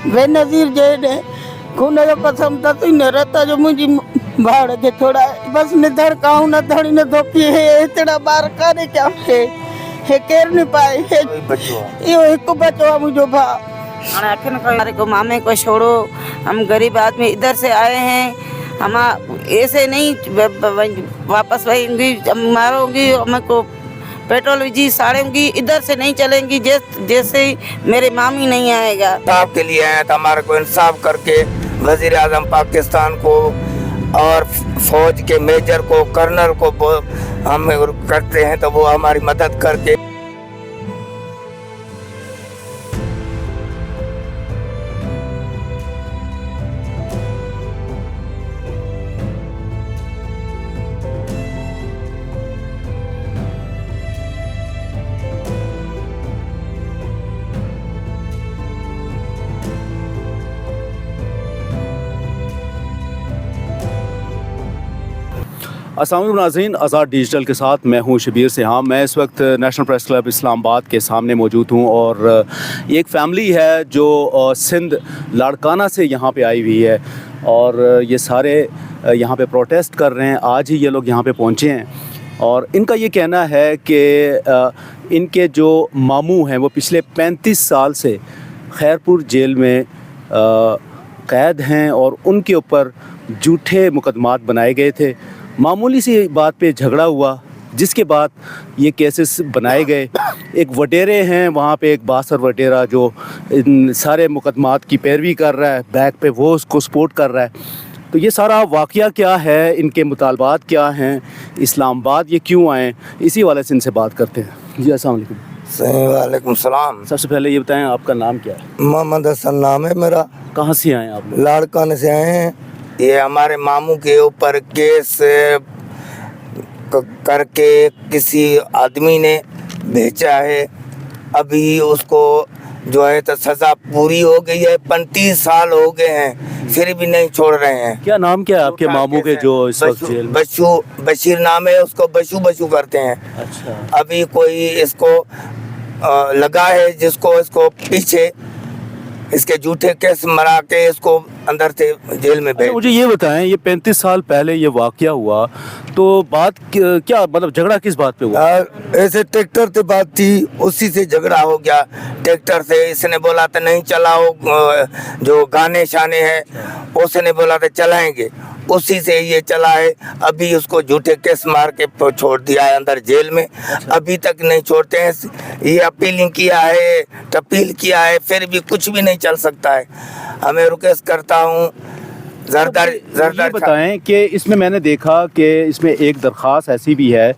बेनज़ीर जैन खून जो कसम था तू न रहता जो मुझी भाड़ के थोड़ा बस न धड़काऊं न धड़ी न धोपी है इतना बार करे क्या है केर नहीं पाए यो एक बचवा मुझो भा आखिर हमारे को मामे को छोड़ो, हम गरीब आदमी इधर से आए हैं, हम ऐसे नहीं वापस वही मारूंगी, हमें को पेट्रोल जी साड़ूंगी, इधर से नहीं चलेंगी जैसे मेरे मामी नहीं आएगा। इंसाफ के लिए आए तो हमारे को इंसाफ करके वजीर आजम पाकिस्तान को और फौज के मेजर को कर्नल को हम करते हैं तो वो हमारी मदद करके अस्सलाम वालेकुम नाज़रीन, आज़ाद डिजिटल के साथ मैं हूं शबीर सिहाम। मैं इस वक्त नेशनल प्रेस क्लब इस्लामाबाद के सामने मौजूद हूं और एक फ़ैमिली है जो सिंध लाड़काना से यहां पे आई हुई है और ये सारे यहां पे प्रोटेस्ट कर रहे हैं। आज ही ये लोग यहां पे पहुंचे हैं और इनका ये कहना है कि इनके जो मामू हैं वो पिछले 35 साल से खैरपुर जेल में कैद हैं और उनके ऊपर झूठे मुकदमात बनाए गए थे। मामूली सी बात पे झगड़ा हुआ जिसके बाद ये केसेस बनाए गए। एक वडेरे हैं वहाँ पे, एक बासर वडेरा जो इन सारे मुकदमात की पैरवी कर रहा है, बैक पे वो उसको सपोर्ट कर रहा है। तो ये सारा वाक़या क्या है, इनके मुतालबात क्या हैं, इस्लामाबाद ये क्यों आए, इसी वाले से इनसे बात करते हैं। जी अस्सलाम वालेकुम। वालेकुम सलाम। सबसे पहले ये बताएं आपका नाम क्या है? मोहम्मद हसन नाम है मेरा। कहाँ से आए आप लोग? लाड़काने से आए हैं। ये हमारे मामू के ऊपर केस करके किसी आदमी ने भेजा है। अभी उसको जो है तो सज़ा पूरी हो गई है, 35 साल हो गए हैं फिर भी नहीं छोड़ रहे हैं। क्या नाम क्या है आपके मामू के जो इस वक्त जेल में? बशीर नाम है, उसको बशू करते हैं। अच्छा। अभी कोई इसको लगा है जिसको इसको पीछे इसके झूठे केस मरा के इसको अंदर से जेल में भेज। मुझे ये बताएं, ये 35 साल पहले ये वाकया हुआ तो बात क्या मतलब झगड़ा किस बात पे हुआ? ऐसे ट्रैक्टर से बात थी, उसी से झगड़ा हो गया। ट्रैक्टर से इसने बोला था नहीं चलाओ, जो गाने शाने हैं उसने बोला था चलाएंगे, उसी से ये चला है। अभी उसको झूठे केस मार के छोड़ दिया है अंदर जेल में। अभी तक नहीं छोड़ते हैं। ये अपीलिंग किया है, अपील किया है, फिर भी कुछ भी नहीं चल सकता है। हमें रिक्वेस्ट करता हूँ ये बताएं कि इसमें मैंने देखा कि इसमें एक दरख्वास्त ऐसी भी है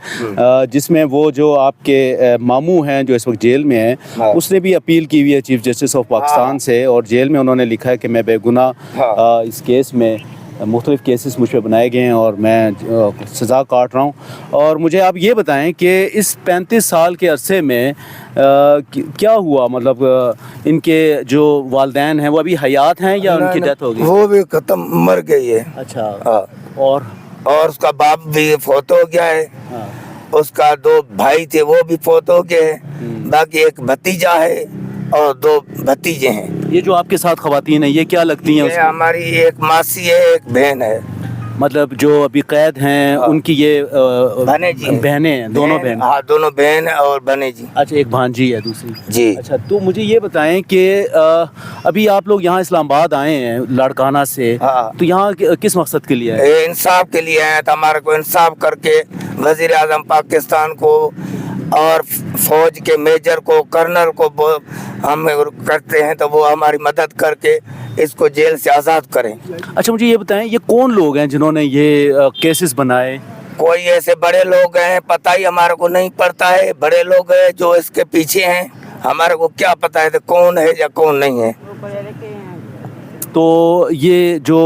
जिसमें वो जो आपके मामू हैं जो इस वक्त जेल में हैं, उसने भी अपील की हुई है चीफ जस्टिस ऑफ पाकिस्तान से और जेल में उन्होंने लिखा है कि मैं बेगुनाह इस केस में मुख्तलिफ केसेस मुझ पर बनाए गए हैं और मैं सज़ा काट रहा हूँ। और मुझे आप ये बताएं कि इस 35 साल के अरसे में क्या हुआ, मतलब इनके जो वालिदैन हैं वो अभी हयात हैं या उनकी डेथ हो गई? वो भी खत्म, मर गई है। अच्छा। और उसका बाप भी फौत हो गया है। हाँ। उसका 2 भाई थे वो भी फौत हो गए हैं। बाकी एक भतीजा है और 2 भतीजे हैं। ये जो आपके साथ खवातीन है ये क्या लगती हैं? ये हमारी एक मासी है, एक बहन है। मतलब जो अभी कैद हैं उनकी ये बहनें हैं, दोनों बहन? हाँ, दोनों बहन और बहने जी। अच्छा, एक भांजी है दूसरी जी। अच्छा, तो मुझे ये बताएं कि अभी आप लोग यहाँ इस्लामाबाद आए हैं लाड़काना से। हाँ। तो यहाँ किस मकसद के लिए आए? इंसाफ के लिए आए तो हमारे को इंसाफ करके वजीर आजम पाकिस्तान को और फौज के मेजर को कर्नल को हम करते हैं तो वो हमारी मदद करके इसको जेल से आज़ाद करें। अच्छा, मुझे ये बताएं ये कौन लोग हैं जिन्होंने ये केसेस बनाए? कोई ऐसे बड़े लोग हैं, पता ही हमारे को नहीं पड़ता है। बड़े लोग हैं जो इसके पीछे हैं, हमारे को क्या पता है तो कौन है या कौन नहीं है। तो ये जो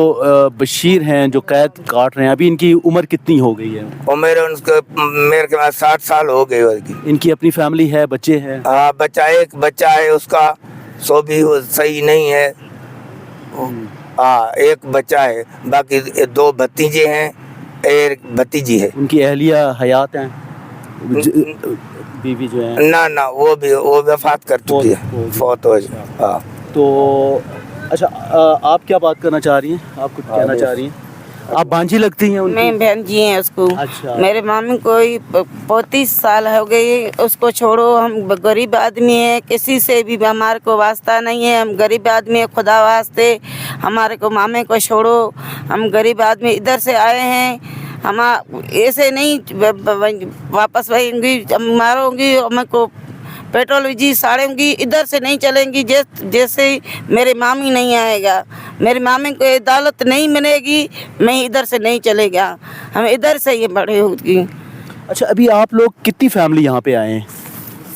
बशीर हैं जो कैद काट रहे हैं, अभी इनकी उम्र कितनी हो गई है? उम्र मेरे के पास 60 साल हो गई उनकी। इनकी अपनी फैमिली है, बच्चे हैं? हाँ, एक बच्चा है उसका, सो भी सही नहीं है। हाँ, एक बच्चा है, बाकी 2 भतीजे हैं, एक भतीजी है। उनकी अहलिया हयात हैं? बीवी जो है? ना वो वफात कर चुकी है, फौत हो। हाँ। तो अच्छा, आप क्या बात करना चाह रही हैं? आप कुछ कहना चाह रही हैं? आप भांजी लगती हैं उनकी? मैं बहन जी हैं उसको। अच्छा। मेरे मामी को 35 साल हो गई, उसको छोड़ो। हम गरीब आदमी हैं, किसी से भी हमारे को वास्ता नहीं है। हम गरीब आदमी है, खुदा वास्ते हमारे को मामे को छोड़ो। हम गरीब आदमी इधर से आए हैं, हम ऐसे नहीं वापस वही मारूंगी, मेरे को पेट्रोल जी साड़ूंगी, इधर से नहीं चलेंगी। जैसे मेरे मामी नहीं आएगा, मेरे मामी को अदालत नहीं मिलेगी, मैं इधर से नहीं चलेगा। हम इधर से ये बड़े होगी। अच्छा, अभी आप लोग कितनी फैमिली यहाँ पे आए हैं?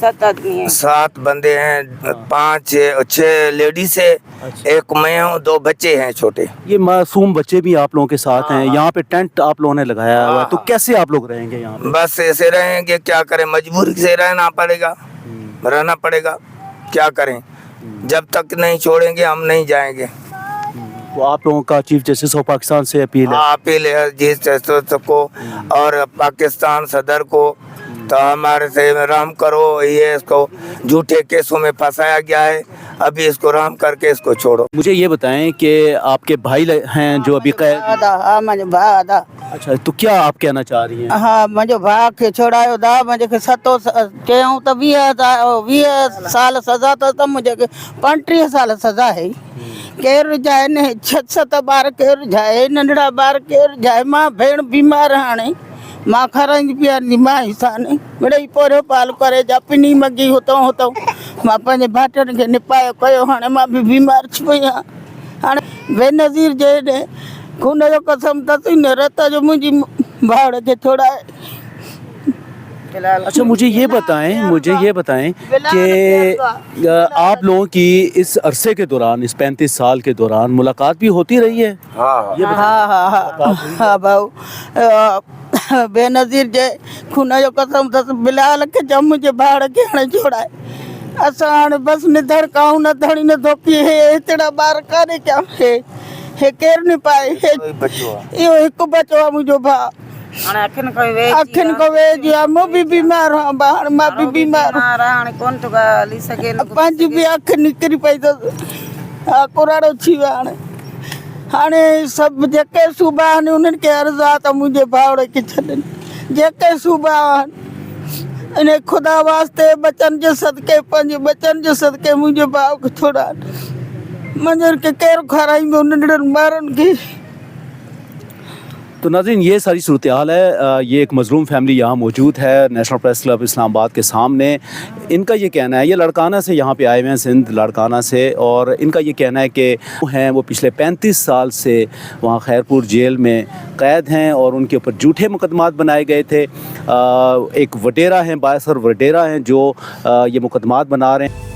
7 आदमी हैं। 7 बंदे हैं, 5-6 लेडीज है, एक मैं हूँ, 2 बच्चे हैं छोटे। ये मासूम बच्चे भी आप लोगों के साथ हैं। यहाँ पे टेंट आप लोगों ने लगाया हुआ है, तो कैसे आप लोग रहेंगे यहाँ पे? बस ऐसे रहेंगे, क्या करें, मजबूरी से रहना पड़ेगा, रहना पड़ेगा, क्या करें। जब तक नहीं छोड़ेंगे हम नहीं जाएंगे। तो आप लोगों का चीफ जस्टिस ऑफ पाकिस्तान से अपील है? अपील है जिस जस्टिस को और पाकिस्तान सदर को, तो हमारे से रहम करो। ये इसको झूठे केसों में फंसाया गया है, अभी इसको रहम करके इसको छोड़ो। मुझे ये बताएं कि आपके भाई हैं जो अभी कैद। हाँ मुंहिंजो भाउ अदा। अच्छा, तो क्या आप कहना चाह रही हैं? हाँ मुंहिंजो भाउ खे छोड़ायो दा, मुंहिंजे खे सतो कयूं त 20 साल सज़ा त मुंहिंजे 35 साल सज़ा है। केरु जाए न 6-7 ॿार केरु जाए, नंढड़ा ॿार केरु जाए। मां भेण बीमार हाणे, मां खाराईंदी पीआरींदी मां ई साने मिड़ई पोरियो पाल करे जा पिनी मगी हुतो मां पंहिंजे भाइटनि खे निपायो कयो। हाणे मां बि बीमार थी पई आहियां। हाणे बेनज़ीर जे ॾे खून जो कसम अथसि, न रत जो मुंहिंजी भाउर खे छोड़ाए। अच्छा, मुझे ये बताएं कि आप लोगों की इस अरसे के दौरान, इस 35 साल के दौरान मुलाकात भी होती रही है? हाँ भाऊ, बेनज़ीर जे खून जो कसम अथसि, बिलाल खे चओ मुंहिंजे भाउर खे हाणे छोड़ाए। असां हाणे बसि न धड़काऊं न धड़ी न धोकी, हे एतिरा ॿार काॾे कयां, हे केरु न पाए। इहो हिकु बचो आहे मुंहिंजो भाउ, हाणे अखियुनि खां वेझ आहे। मूं बि बीमार आहियां, हाणे मां बि बीमार हाणे कोन थो हली सघे, पंहिंजी बि अखि निकिरी पई अथसि। हा कुराड़ो थी वियो आहे। हाणे सभु जेके सूबा आहिनि उन्हनि खे अर्ज़ु आहे त मुंहिंजे भाउर खे छॾनि, जेके सूबा आहिनि। इन खुदा वास्ते बचनि जे सदके, पंहिंजे बचनि जे सदके मुंहिंजे भाउ खे छोड़ाइनि। मंझंदि खे केरु खाराईंदो नंढड़नि ॿारनि खे? तो नाज़रीन, ये सारी सूरत हाल है। ये एक मज़लूम फैमिली यहाँ मौजूद है नेशनल प्रेस क्लब इस्लामाबाद के सामने। इनका ये कहना है, ये लड़काना से यहाँ पे आए हुए हैं, सिंध लड़काना से, और इनका ये कहना है कि हैं वो पिछले 35 साल से वहाँ खैरपुर जेल में कैद हैं और उनके ऊपर झूठे मुकदमात बनाए गए थे। एक वडेरा हैं, बायसर वडेरा हैं जो ये मुकदमात बना रहे हैं।